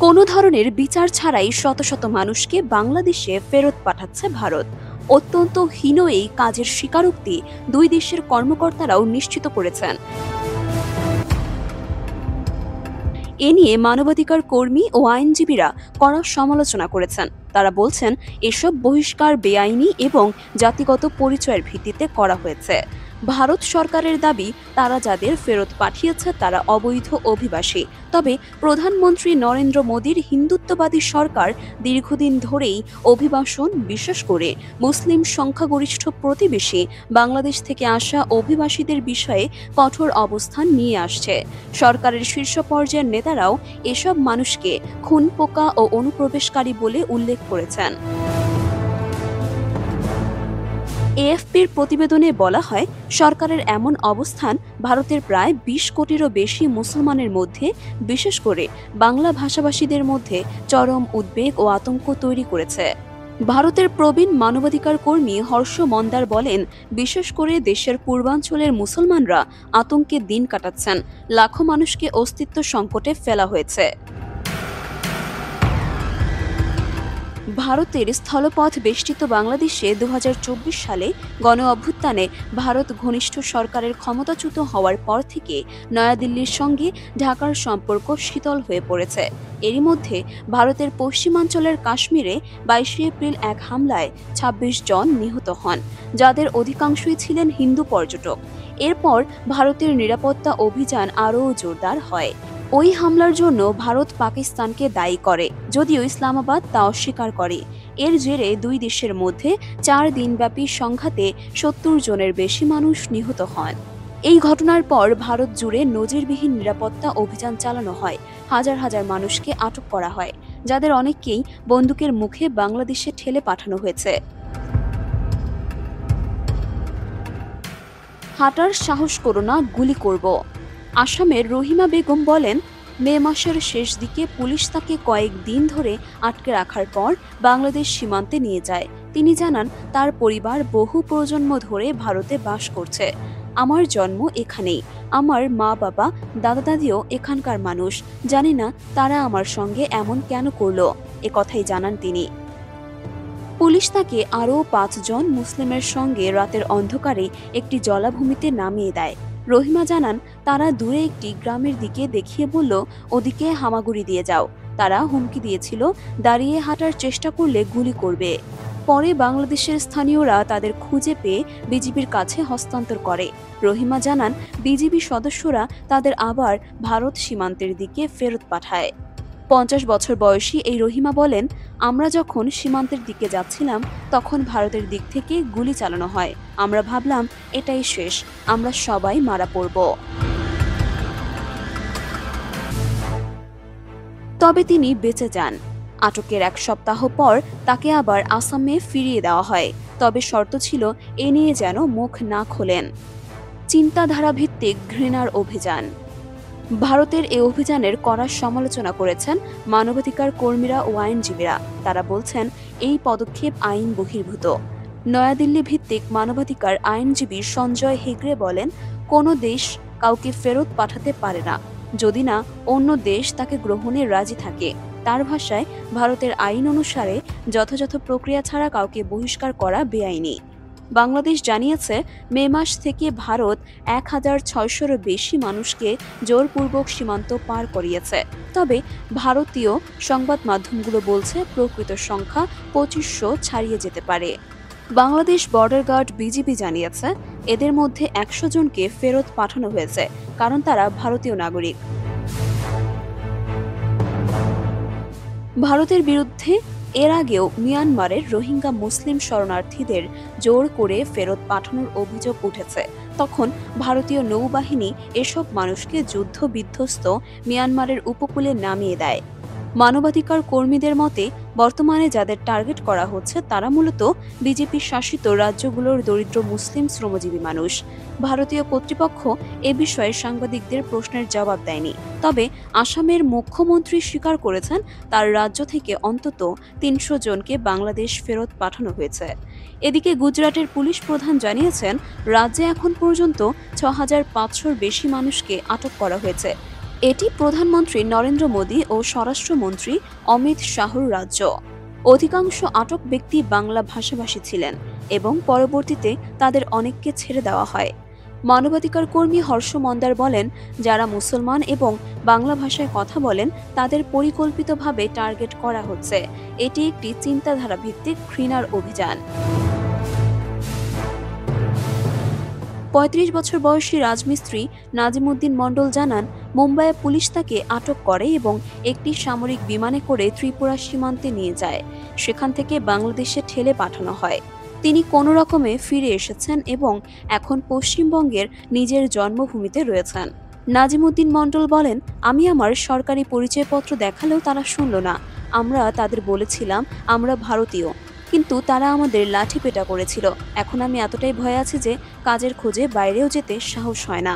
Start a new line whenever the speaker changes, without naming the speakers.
কোনো ধরনের বিচার ছাড়াই শত শত মানুষকে বাংলাদেশে ফেরত পাঠাচ্ছে ভারত। অত্যন্ত হীন এই কাজের স্বীকারোক্তি দুই দেশের কর্মকর্তারাও নিশ্চিত করেছেন। এ নিয়ে মানবাধিকার কর্মী ও আইনজীবীরা কড়া সমালোচনা করেছেন। তারা বলছেন, এসব বহিষ্কার বেআইনি এবং জাতিগত পরিচয়ের ভিত্তিতে করা হয়েছে। ভারত সরকারের দাবি, তারা যাদের ফেরত পাঠিয়েছে তারা অবৈধ অভিবাসী। তবে প্রধানমন্ত্রী নরেন্দ্র মোদীর হিন্দুত্ববাদী সরকার দীর্ঘদিন ধরেই অভিবাসন, বিশেষ করে মুসলিম সংখ্যাগরিষ্ঠ প্রতিবেশী বাংলাদেশ থেকে আসা অভিবাসীদের বিষয়ে কঠোর অবস্থান নিয়ে আসছে। সরকারের শীর্ষ পর্যায়ের নেতারাও এসব মানুষকে খুনপোকা ও অনুপ্রবেশকারী বলে উল্লেখ করেছেন। এএফপির প্রতিবেদনে বলা হয়, সরকারের এমন অবস্থান ভারতের প্রায় ২০ কোটিরও বেশি মুসলমানের মধ্যে, বিশেষ করে বাংলা ভাষাভাষীদের মধ্যে চরম উদ্বেগ ও আতঙ্ক তৈরি করেছে। ভারতের প্রবীণ মানবাধিকার কর্মী হর্ষ মন্দার বলেন, বিশেষ করে দেশের পূর্বাঞ্চলের মুসলমানরা আতঙ্কে দিন কাটাচ্ছেন। লাখো মানুষকে অস্তিত্ব সংকটে ফেলা হয়েছে। ভারতের স্থলপথ বেষ্টিত বাংলাদেশে ২০২৪ সালে গণ অভ্যুত্থানে ভারত ঘনিষ্ঠ সরকারের ক্ষমতাচ্যুত হওয়ার পর থেকে নয়াদিল্লির সঙ্গে ঢাকার সম্পর্ক শীতল হয়ে পড়েছে। এরই মধ্যে ভারতের পশ্চিমাঞ্চলের কাশ্মীরে ২২ এপ্রিল এক হামলায় ২৬ জন নিহত হন, যাদের অধিকাংশই ছিলেন হিন্দু পর্যটক। এরপর ভারতের নিরাপত্তা অভিযান আরও জোরদার হয়। ওই হামলার জন্য ভারত পাকিস্তানকে দায়ী করে, যদিও ইসলামাবাদ তা অস্বীকার করে। এর জেরে দুই দেশের মধ্যে ৪ দিনব্যাপী সংঘাতে ৭০ জনের বেশি মানুষ নিহত হন। এই ঘটনার পর ভারত জুড়ে নজিরবিহীন নিরাপত্তা অভিযান চালানো হয়। হাজার হাজার মানুষকে আটক করা হয়, যাদের অনেককেই বন্দুকের মুখে বাংলাদেশে ঠেলে পাঠানো হয়েছে। হাঁটার সাহস করো না, গুলি করব। আসামের রহিমা বেগম বলেন, মে মাসের শেষ দিকে পুলিশ তাকে কয়েকদিন ধরে আটকে রাখার পর বাংলাদেশ সীমান্তে নিয়ে যায়। তিনি জানান, তার পরিবার বহু প্রজন্ম ধরে ভারতে বাস করছে। আমার জন্ম এখানেই, আমার মা বাবা, দাদা দাদিও এখানকার মানুষ। জানি না তারা আমার সঙ্গে এমন কেন করলো, কথাই জানান তিনি। পুলিশ তাকে আরও ৫ জন মুসলিমের সঙ্গে রাতের অন্ধকারে একটি জলাভূমিতে নামিয়ে দেয়। রহিমা জানান, তারা দূরে একটি গ্রামের দিকে দেখিয়ে বলল, ওদিকে হামাগুড়ি দিয়ে যাও। তারা হুমকি দিয়েছিল, দাঁড়িয়ে হাঁটার চেষ্টা করলে গুলি করবে। পরে বাংলাদেশের স্থানীয়রা তাদের খুঁজে পেয়ে বিজিবির কাছে হস্তান্তর করে। রহিমা জানান, বিজিবি সদস্যরা তাদের আবার ভারত সীমান্তের দিকে ফেরত পাঠায়। ৫০ বছর বয়সী এই রহিমা বলেন, আমরা যখন সীমান্তের দিকে যাচ্ছিলাম তখন ভারতের দিক থেকে গুলি চালানো হয়। আমরা ভাবলাম এটাই শেষ, আমরা সবাই মারা পড়ব। তবে তিনি বেঁচে যান। আটকের ১ সপ্তাহ পর তাকে আবার আসামে ফিরিয়ে দেওয়া হয়, তবে শর্ত ছিল এ নিয়ে যেন মুখ না খোলেন। চিন্তাধারাভিত্তিক ঘৃণার অভিযান। ভারতের এই অভিযানের কড়া সমালোচনা করেছেন মানবাধিকার কর্মীরা ও আইনজীবীরা। তারা বলছেন, এই পদক্ষেপ আইন বহির্ভূত। নয়াদিল্লি ভিত্তিক মানবাধিকার আইনজীবী সঞ্জয় হেগড়ে বলেন, কোনো দেশ কাউকে ফেরত পাঠাতে পারে না যদি না অন্য দেশ তাকে গ্রহণে রাজি থাকে। তার ভাষায়, ভারতের আইন অনুসারে যথাযথ প্রক্রিয়া ছাড়া কাউকে বহিষ্কার করা বেআইনি। বাংলাদেশ জানিয়েছে, মে মাস থেকে ভারত ১,৬০০-রও বেশি মানুষকে জোরপূর্বক সীমান্ত পার করিয়েছে। তবে ভারতীয় সংবাদ মাধ্যমগুলো বলছে, প্রকৃত সংখ্যা ২৫০০ ছাড়িয়ে যেতে পারে। বাংলাদেশ বর্ডার গার্ড বিজিবি জানিয়েছে, এদের মধ্যে ১০০ জনকে ফেরত পাঠানো হয়েছে, কারণ তারা ভারতীয় নাগরিক। ভারতের বিরুদ্ধে এর আগেও মিয়ানমারের রোহিঙ্গা মুসলিম শরণার্থীদের জোর করে ফেরত পাঠানোর অভিযোগ উঠেছে। তখন ভারতীয় নৌবাহিনী এসব মানুষকে যুদ্ধ বিধ্বস্ত মিয়ানমারের উপকূলে নামিয়ে দেয়। মানবাধিকার কর্মীদের মতে, বর্তমানে যাদের টার্গেট করা হচ্ছে তারা মূলত বিজেপি শাসিত রাজ্যগুলোর দরিদ্র মুসলিম শ্রমজীবী মানুষ। ভারতীয় কর্তৃপক্ষ এ বিষয়ে সাংবাদিকদের প্রশ্নের জবাব দেয়নি। তবে আসামের মুখ্যমন্ত্রী স্বীকার করেছেন, তার রাজ্য থেকে অন্তত ৩০০ জনকে বাংলাদেশ ফেরত পাঠানো হয়েছে। এদিকে গুজরাটের পুলিশ প্রধান জানিয়েছেন, রাজ্যে এখন পর্যন্ত ৬,৫০০-র বেশি মানুষকে আটক করা হয়েছে। এটি প্রধানমন্ত্রী নরেন্দ্র মোদী ও স্বরাষ্ট্রমন্ত্রী অমিত শাহর রাজ্য। অধিকাংশ আটক ব্যক্তি বাংলা ভাষাভাষী ছিলেন এবং পরবর্তীতে তাদের অনেককে ছেড়ে দেওয়া হয়। মানবাধিকার কর্মী হর্ষ মন্দার বলেন, যারা মুসলমান এবং বাংলা ভাষায় কথা বলেন তাদের পরিকল্পিতভাবে টার্গেট করা হচ্ছে। এটি একটি চিন্তাধারা ভিত্তিক ঘৃণার অভিযান। ৩৫ বছর বয়সী রাজমিস্ত্রি নাজিমুদ্দিন মণ্ডল জানান, মুম্বাইয়ে পুলিশ তাকে আটক করে এবং একটি সামরিক বিমানে করে ত্রিপুরা সীমান্তে নিয়ে যায়। সেখান থেকে বাংলাদেশে ঠেলে পাঠানো হয়। তিনি কোনো রকমে ফিরে এসেছেন এবং এখন পশ্চিমবঙ্গের নিজের জন্মভূমিতে রয়েছেন। নাজিমুদ্দিন মণ্ডল বলেন, আমি আমার সরকারি পরিচয়পত্র দেখালেও তারা শুনল না। আমরা তাদের বলেছিলাম আমরা ভারতীয়, কিন্তু তারা আমাদের লাঠিপেটা করেছিল। এখন আমি এতটাই ভয়ে আছি যে কাজের খোঁজে বাইরেও যেতে সাহস হয় না।